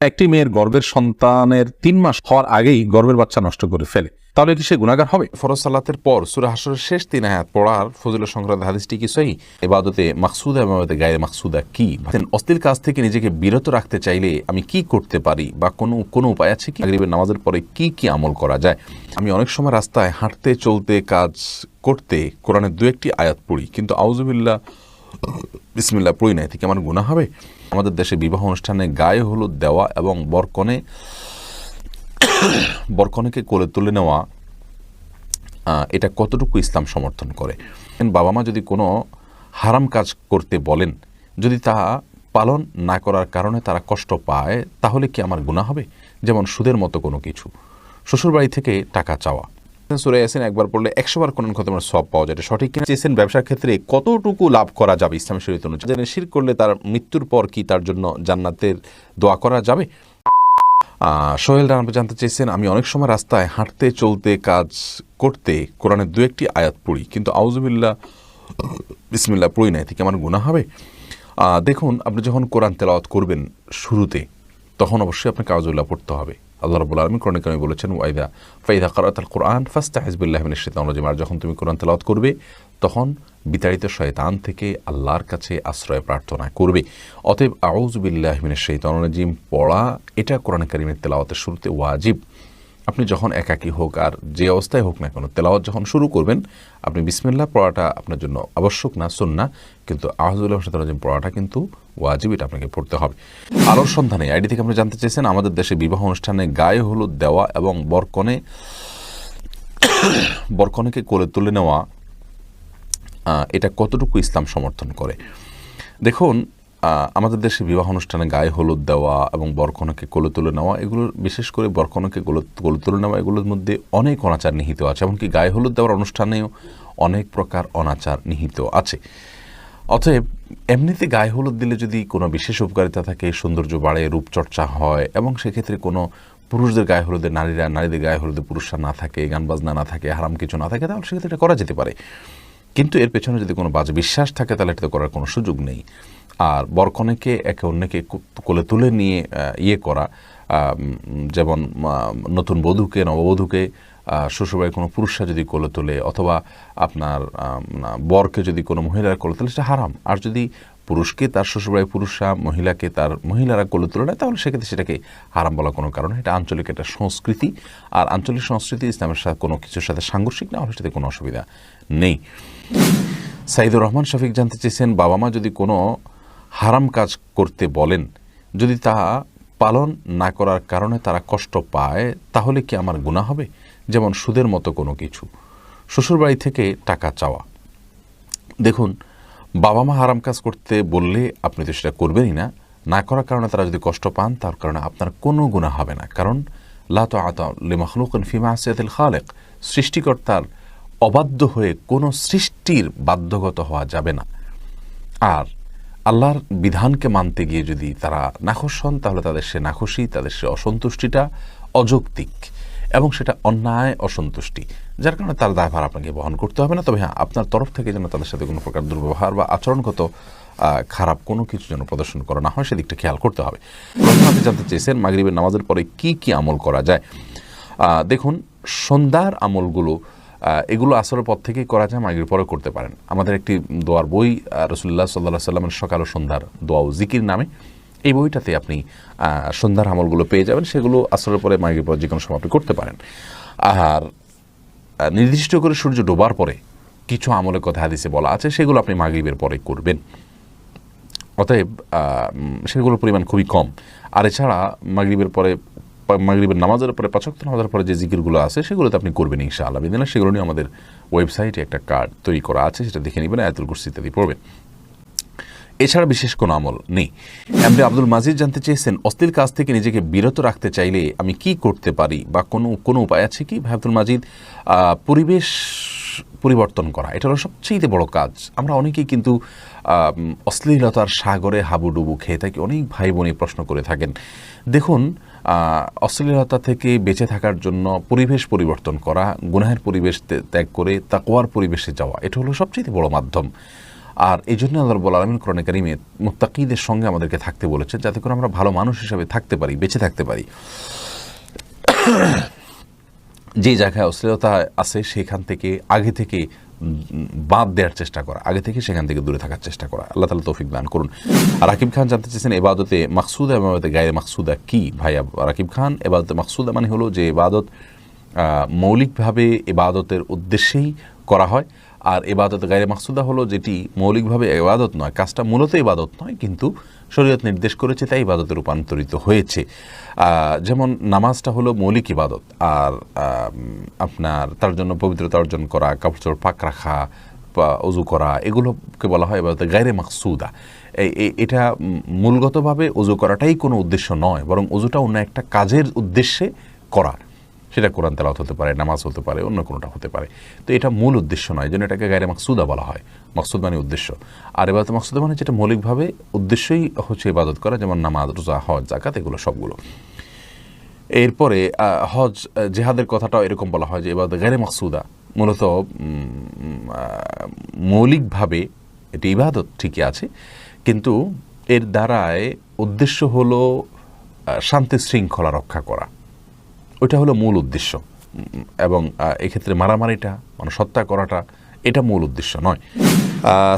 একটি মেয়ের গর্ভের সন্তানের ৩ মাস হওয়ার আগেই গর্ভের বাচ্চা নষ্ট করে ফেলে, তাহলে কি সে গুনাহগার হবে? ফরজ সালাতের পর সূরা হাশরের শেষ ৩ আয়াত পড়ার ফজিলত সংক্রান্ত হাদিসটি কি সহিহ? ইবাদতে মাকসুদা এবং ইবাদতে গায়রে মাকসুদা কি? অশ্লীল কাজ থেকে নিজেকে বিরত রাখতে চাইলে আমি কি করতে পারি বা কোনো উপায় আছে কি? মাগরিবের নামাজের পরে কি কি আমল করা যায়? আমি অনেক সময় রাস্তায় হাঁটতে চলতে কাজ করতে কোরআনের ২-১টি আয়াত পড়ি, কিন্তু আউযুবিল্লাহ বিসমিল্লাহ পড়ি না, এতে কি আমার গুনাহ হবে? আমাদের দেশে বিবাহ অনুষ্ঠানে গায়ে হলুদ দেওয়া এবং বরকনেকে কোলে তুলে নেওয়া, এটা কতটুকু ইসলাম সমর্থন করে? বাবা মা যদি কোনো হারাম কাজ করতে বলেন, যদি তা পালন না করার কারণে তারা কষ্ট পায়, তাহলে কি আমার গুনাহ হবে? যেমন সুদের মতো কোনো কিছু, শ্বশুরবাড়ি থেকে টাকা চাওয়া। সূরা ইয়াসিন একবার পড়লে ১০০ বার কোরআন খতমের সওয়াব পাওয়া যায়, এটা সঠিক কিনা? চেয়েছেন ব্যবসার ক্ষেত্রে কতটুকু লাভ করা যাবে ইসলামের শরীয়ত অনুযায়ী? শিরক করলে তার মৃত্যুর পর কি তার জন্য জান্নাতের দোয়া করা যাবে? সোহেল রানা জানতে চেয়েছেন, আমি অনেক সময় রাস্তায় হাঁটতে চলতে কাজ করতে কোরআনের ২-১টি আয়াত পড়ি, কিন্তু আউযুবিল্লাহ বিসমিল্লাহ পড়ি না, এতে কি আমার গুনাহ হবে? দেখুন, আপনি যখন কোরআন তেলাওয়াত করবেন শুরুতে, তখন অবশ্যই আপনাকে আউযুবিল্লাহ পড়তে হবে। আল্লাহ রাব্বুল আলামিন কোরআনে কারিমে বলেছেন, ফাইদা কারাতাল কুরআন ফাস্তাইজ বিল্লাহি মিনাশ শাইতানির রাজিম। আর যখন তুমি কোরআন তেলাওয়াত করবে, তখন বিতাড়িত শয়তান থেকে আল্লাহর কাছে আশ্রয় প্রার্থনা করবে। অতএব আউযু বিল্লাহি মিনাশ শাইতানির রাজিম পড়া, এটা কোরআনে কারিমের তেলাওয়াতের শুরুতে ওয়াজিব। আপনি যখন একাকী হোক আর যে অবস্থায় হোক না কেন, তেলাওয়াত যখন শুরু করবেন, আপনি বিসমিল্লাহ পড়াটা আপনার জন্য আবশ্যক না, সুন্নাহ, কিন্তু আউযু বিল্লাহি মিনাশ শাইতানির রাজিম পড়াটা কিন্তু ওয়াজিব, এটা আপনাকে পড়তে হবে। আলোর সন্ধানে আইডি থেকে আপনি জানতে চেয়েছেন, আমাদের দেশে বিবাহ অনুষ্ঠানে গায়ে হলুদ দেওয়া এবং বরকনেকে কোলে তুলে নেওয়া, এটা কতটুকু ইসলাম সমর্থন করে? দেখুন, আমাদের দেশে বিবাহ অনুষ্ঠানে গায়ে হলুদ দেওয়া এবং বরকনেকে কোলে তুলে নেওয়া, এগুলোর বিশেষ করে বরকনেকে কোলে তুলে নেওয়া, এগুলোর মধ্যে অনেক অনাচার নিহিত আছে। এমনকি গায়ে হলুদ দেওয়ার অনুষ্ঠানেও অনেক প্রকার অনাচার নিহিত আছে। অতএব এমনিতে গায়ে হলুদ দিলে যদি কোনো বিশেষ উপকারিতা থাকে, সৌন্দর্য বাড়ে, রূপচর্চা হয়, এবং সেক্ষেত্রে কোনো পুরুষদের গায়ে হলুদে নারীদের গায়ে হলুদে পুরুষরা না থাকে, গান বাজনা না থাকে, হারাম কিছু না থাকে, তাহলে সেক্ষেত্রে এটা করা যেতে পারে। কিন্তু এর পেছনে যদি কোনো বাজে বিশ্বাস থাকে, তাহলে এটা করার কোনো সুযোগ নেই। আর বরকনেকে একে অন্যকে কোলে তুলে নিয়ে করা, যেমন নতুন বধূকে, নববধূকে শ্বশুরবাড়ির কোনো পুরুষরা যদি কোলে তোলে, অথবা আপনার বরকে যদি কোনো মহিলারা কোলে তোলে, সেটা হারাম। আর যদি পুরুষকে তার শ্বশুরবাড়ির পুরুষরা, মহিলাকে তার মহিলারা কোলে তুলে নেয়, তাহলে সেক্ষেত্রে সেটাকে হারাম বলা কোনো কারণ। এটা আঞ্চলিক একটা সংস্কৃতি, আর আঞ্চলিক সংস্কৃতি ইসলামের সাথে কোনো কিছুর সাথে সাংঘর্ষিক না হলে সেটাতে কোনো অসুবিধা নেই। সাইদুর রহমান শফিক জানতে চেয়েছেন, বাবা মা যদি কোনো হারাম কাজ করতে বলেন, যদি তা পালন না করার কারণে তারা কষ্ট পায়, তাহলে কি আমার গুনাহ হবে? যেমন সুদের মতো কোনো কিছু, শ্বশুরবাড়ি থেকে টাকা চাওয়া। দেখুন, বাবা মা হারাম কাজ করতে বললে আপনি তো সেটা করবেনই না, না করার কারণে তারা যদি কষ্ট পান, তার কারণে আপনার কোনো গুনাহ হবে না। কারণ লা তাআতা লিমাখলুকিন ফি মাসিয়াতিল খালিক, সৃষ্টিকর্তার অবাধ্য হয়ে কোনো সৃষ্টির বাধ্যগত হওয়া যাবে না। আর আল্লাহর বিধানকে মানতে গিয়ে যদি তারা নাখোশ হন, তাহলে তাদের সে নাখোশি, তাদের সে অসন্তুষ্টিটা অযৌক্তিক এবং সেটা অন্যায় অসন্তুষ্টি, যার কারণে তার দায়ভার আপনাকে বহন করতে হবে না। তবে হ্যাঁ, আপনার তরফ থেকে যেন তাদের সাথে কোনো প্রকার দুর্ব্যবহার বা আচরণগত খারাপ কোনো কিছু যেন প্রদর্শন করা না হয়, সেদিকটা খেয়াল করতে হবে। আপনি জানতে চেয়েছেন, মাগরিবের নামাজের পরে কি কি আমল করা যায়? দেখুন, সন্ধ্যার আমলগুলো এগুলো আসরের পর থেকেই করা যায়, মাগরিবের পরে করতে পারেন। আমাদের একটি দোয়ার বই, রাসূলুল্লাহ সাল্লাল্লাহু আলাইহি ওয়াসাল্লামের সকাল ও সন্ধ্যার দোয়া ও জিকির নামে, এই বইটাতে আপনি সন্ধ্যার আমলগুলো পেয়ে যাবেন। সেগুলো আসরের পরে, মাগরিবের পরে যে কোনো সময় আপনি করতে পারেন। আর নির্দিষ্ট করে সূর্য ডোবার পরে কিছু আমলের কথা হাদিসে বলা আছে, সেগুলো আপনি মাগরিবের পরে করবেন। অতএব সেগুলোর পরিমাণ খুবই কম। আর এছাড়া মাগরিবের নামাজের পরে, ৫ ওয়াক্ত নামাজের পরে যে জিকিরগুলো আছে, সেগুলোতে আপনি করবেন ইনশাআল্লাহ বিদিনা। সেগুলো নিয়ে আমাদের ওয়েবসাইটে একটা কার্ড তৈরি করা আছে, সেটা দেখে নেবেন, আয়াতুল কুরসি ইত্যাদি পড়বেন। এছাড়া বিশেষ কোনো আমল নেই। এমনি আব্দুল মাজিদ জানতে চেয়েছেন, অশ্লীল কাজ থেকে নিজেকে বিরত রাখতে চাইলে আমি কি করতে পারি বা কোনো উপায় আছে কি? ভাই আব্দুল মাজিদ, পরিবেশ পরিবর্তন করা, এটা হলো সবচেয়ে বড় কাজ। আমরা অনেকেই কিন্তু অশ্লীলতার সাগরে হাবুডুবু খেয়ে থাকি। অনেক ভাই বোনই প্রশ্ন করে থাকেন। দেখুন, অশ্লীলতা থেকে বেঁচে থাকার জন্য পরিবেশ পরিবর্তন করা, গুনাহের পরিবেশ ত্যাগ করে তাকওয়ার পরিবেশে যাওয়া, এটা হলো সবচেয়ে বড় মাধ্যম। আর এই জন্য আল্লাহ রাব্বুল আলামিন কোরআনে কারিমে মুত্তাকিদের সঙ্গে আমাদেরকে থাকতে বলেছেন, যাতে করে আমরা ভালো মানুষ হিসেবে থাকতে পারি, বেঁচে থাকতে পারি। যে জায়গায় অশ্লীলতা আছে সেখান থেকে আগে থেকে বাদ দেওয়ার চেষ্টা করা, আগে থেকে সেখান থেকে দূরে থাকার চেষ্টা করা। আল্লাহ তাআলা তৌফিক দান করুন। আর রাকিব খান জানতে চেয়েছেন ইবাদতে মাকসুদা এবং ইবাদতে গায়রে মাকসুদা কি? ভাইয়া রাকিব খান, ইবাদতে মাকসুদা মানে হলো যে ইবাদত মৌলিকভাবে ইবাদতের উদ্দেশ্যেই করা হয়, আর ইবাদত গায়রে মাকসুদা হলো যেটি মৌলিকভাবে ইবাদত নয়, কাজটা মূলত ইবাদত নয় কিন্তু শরীয়ত নির্দেশ করেছে তাই ইবাদতে রূপান্তরিত হয়েছে। যেমন নামাজটা হলো মৌলিক ইবাদত, আর আপনার তার জন্য পবিত্রতা অর্জন করা, কাপড় পাক রাখা, অজু করা, এগুলোকে বলা হয় ইবাদতে গায়রে মাকসুদা। এটা মূলগতভাবে অজু করাটাই কোনো উদ্দেশ্য নয়, বরং অজুটা অন্য একটা কাজের উদ্দেশ্যে করা, সেটা কোরআন তেলাওয়াত হতে পারে, নামাজ হতে পারে, অন্য কোনোটা হতে পারে। তো এটা মূল উদ্দেশ্য নয়, যেন এটাকে গায়রে মাকসুদা বলা হয়। মাকসুদ মানে উদ্দেশ্য, আর ইবাদত মাকসুদা মানে যেটা মৌলিকভাবে উদ্দেশ্যই হচ্ছে ইবাদত করা, যেমন নামাজ, রোজা, হজ, যাকাত, এগুলো সবগুলো। এরপরে হজ জেহাদের কথাটাও এরকম বলা হয় যে ইবাদত গায়রে মাকসুদা, মূলত মৌলিকভাবে এটি ইবাদত ঠিকই আছে, কিন্তু এর দ্বারায় উদ্দেশ্য হলো শান্তি শৃঙ্খলা রক্ষা করা, ওইটা হলো মূল উদ্দেশ্য। এবং এক্ষেত্রে মারামারিটা, মানুষ হত্যা করাটা, এটা মূল উদ্দেশ্য নয়।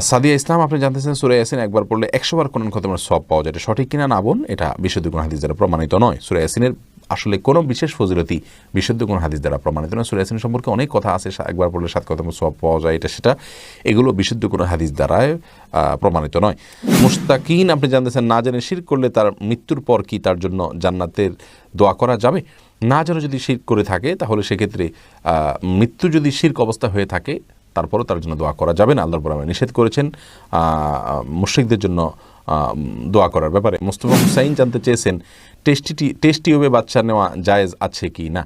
সাদিয়া ইসলাম, আপনি জানতেছেন সূরা ইয়াসিন একবার পড়লে 100 বার কোরআন খতমের সওয়াব পাওয়া যায়, এটা সঠিক কিনা না বোন? এটা বিশুদ্ধ কোনো হাদিস দ্বারা প্রমাণিত নয়। সূরা ইয়াসিনের আসলে কোনো বিশেষ ফজিলতি বিশুদ্ধ কোনো হাদিস দ্বারা প্রমাণিত নয়। সূরা ইয়াসিন সম্পর্কে অনেক কথা আছে, একবার পড়লে 7 খতমের সওয়াব পাওয়া যায়, এটা সেটা, এগুলো বিশুদ্ধ কোনো হাদিস দ্বারায় প্রমাণিত নয়। মুস্তাকিন, আপনি জানতেছেন না জেনে শিরক করলে তার মৃত্যুর পর কি তার জন্য জান্নাতের দোয়া করা যাবে? না জেনে যদি শিরক করে থাকে তাহলে সেক্ষেত্রে মৃত্যু যদি শিরক অবস্থা হয়ে থাকে তারপরও তার জন্য দোয়া করা যাবে না। আল্লাহর পরমে নিষেধ করেছেন মুশরিকদের জন্য দোয়া করার ব্যাপারে। মুস্তফা হুসাইন জানতে চেয়েছেন টেস্ট টিউবে বাচ্চা নেওয়া জায়েজ আছে কি না?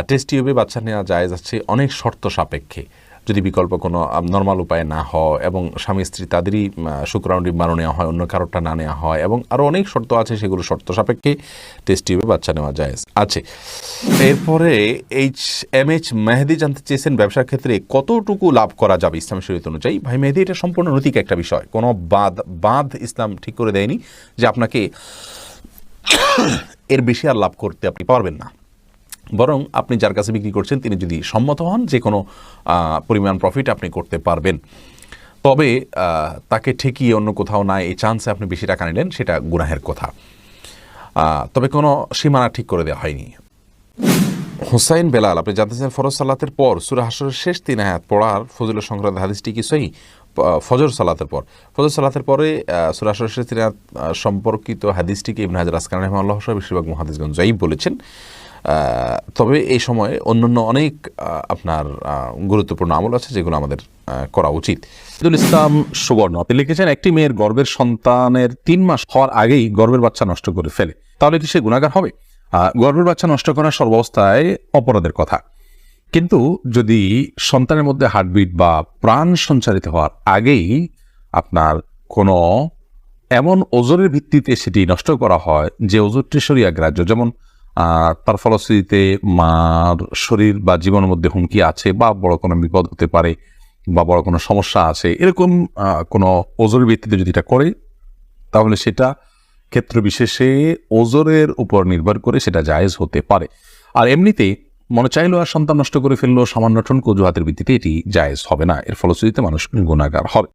টেস্ট টিউবে বাচ্চা নেওয়া জায়েজ আছে অনেক শর্ত সাপেক্ষে, যদি বিকল্প কোনো নর্মাল উপায় না হয় এবং স্বামী স্ত্রী তাদেরই শুক্রাণু ডিম্বাণু নেওয়া হয়, অন্য কারোরটা না নেওয়া হয়, এবং আরও অনেক শর্ত আছে, সেগুলো শর্ত সাপেক্ষে টেস্ট টিউবে বাচ্চা নেওয়া জায়েজ আছে। এরপরে MH মেহেদি জানতে চেয়েছেন ব্যবসার ক্ষেত্রে কতটুকু লাভ করা যাবে ইসলাম শরীয়ত অনুযায়ী? ভাই মেহেদি, এটা সম্পূর্ণ নৈতিক একটা বিষয়, কোনো বাঁধ ইসলাম ঠিক করে দেয়নি যে আপনাকে এর বেশি আর লাভ করতে আপনি পারবেন না, বরং আপনি যার কাছে বিক্রি করছেন তিনি যদি সম্মত হন যে কোনো পরিমাণ প্রফিট আপনি করতে পারবেন, তবে তাকে ঠেকিয়ে অন্য কোথাও না এই চান্সে আপনি বেশি টাকা নিলেন, সেটা গুনাহের কথা। তবে কোনো সীমানা ঠিক করে দেওয়া হয়নি। হুসাইন বেলাল, আপনি জানতে চান ফরজ সালাতের পর সূরা হাশরের শেষ 3 আয়াত পড়ার ফজিলত সংক্রান্ত হাদিসটি কি সহিহ? ফজর সালাতের পরে সূরা হাশরের শেষ 3 আয়াত সম্পর্কিত হাদিসটিকে ইবনে হাজার আসকালানী রাহিমাহুল্লাহ সহ বেশিরভাগ মুহাদ্দিসগণ যায়িফ বলেছেন। তবে এই সময়ে অন্যান্য অনেক আপনার গুরুত্বপূর্ণ আমল আছে যেগুলো আমাদের করা উচিত। শহীদুল ইসলাম সুবর্ণ, আপনি লিখেছেন একটি মেয়ের গর্ভের সন্তানের 3 মাস হওয়ার আগেই গর্ভের বাচ্চা নষ্ট করে ফেলে, তাহলে কি সে গুনাহগার হবে? গর্ভের বাচ্চা নষ্ট করা সর্বাবস্থায় অপরাধের কথা, কিন্তু যদি সন্তানের মধ্যে হার্টবিট বা প্রাণ সঞ্চারিত হওয়ার আগেই আপনার কোনো এমন ওজরের ভিত্তিতে সেটি নষ্ট করা হয় যে ওজরটি শরিয়া গ্রাহ্য, যেমন তার ফলশ্রুতিতে মার শরীর বা জীবনের মধ্যে হুমকি আছে বা বড় কোনো বিপদ হতে পারে বা বড় কোনো সমস্যা আছে, এরকম কোনো ওজরের ভিত্তিতে যদি এটা করে তাহলে সেটা ক্ষেত্র বিশেষে ওজরের উপর নির্ভর করে সেটা জায়েজ হতে পারে। আর এমনিতে মনে চাইলো আর সন্তান নষ্ট করে ফেললো সামান্য ঠনক অজুহাতের ভিত্তিতে এটি জায়েজ হবে না, এর ফলশ্রুতিতে মানুষ গুনাহগার হবে।